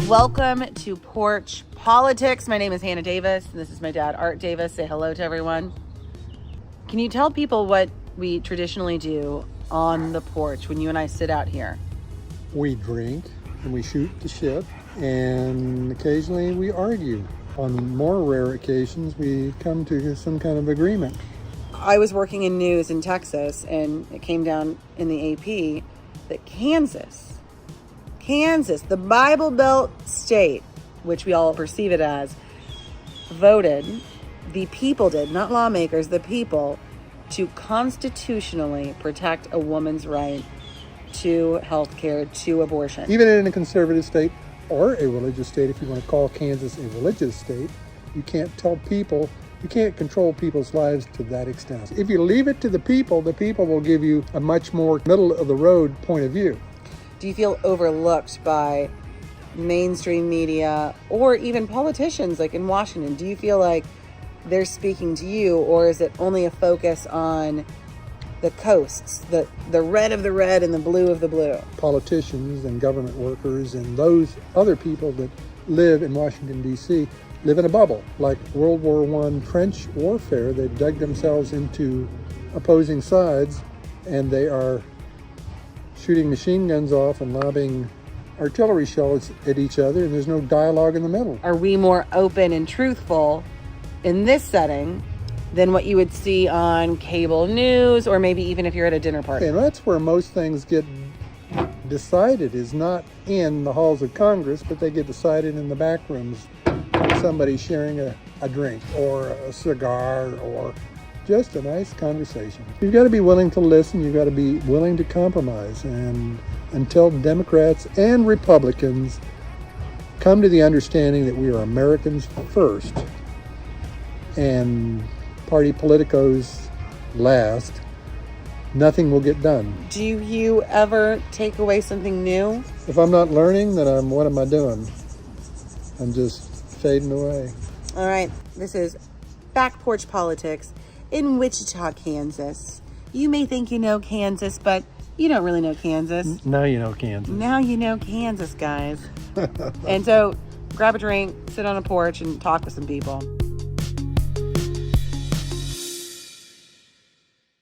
Welcome to Porch Politics. My name is Hannah Davis, and this is my dad, Art Davis. Say hello to everyone. Can you tell people what we traditionally do on the porch when you and I sit out here? We drink and we shoot the shit, and occasionally we argue. On more rare occasions, we come to some kind of agreement. I was working in news in Texas, and it came down in the AP that Kansas, the Bible Belt state, which we all perceive it as, voted, the people did, not lawmakers, the people, to constitutionally protect a woman's right to health care, to abortion. Even in a conservative state or a religious state, if you want to call Kansas a religious state, you can't control people's lives to that extent. If you leave it to the people will give you a much more middle-of-the-road point of view. Do you feel overlooked by mainstream media or even politicians like in Washington? Do you feel like they're speaking to you, or is it only a focus on the coasts, the red of the red and the blue of the blue? Politicians and government workers and those other people that live in Washington, D.C. live in a bubble. Like World War I trench warfare, they've dug themselves into opposing sides, and they are shooting machine guns off and lobbing artillery shells at each other, and there's no dialogue in the middle. Are we more open and truthful in this setting than what you would see on cable news, or maybe even if you're at a dinner party? And that's where most things get decided, is not in the halls of Congress, but they get decided in the back rooms. Somebody sharing a drink or a cigar or just a nice conversation. You've got to be willing to listen. You've got to be willing to compromise. And until Democrats and Republicans come to the understanding that we are Americans first and party politicos last, nothing will get done. Do you ever take away something new? If I'm not learning, then what am I doing? I'm just fading away. All right, this is Back Porch Politics in Wichita, Kansas. You may think you know Kansas, but you don't really know Kansas. Now you know Kansas. Now you know Kansas, guys. And so grab a drink, sit on a porch, and talk with some people.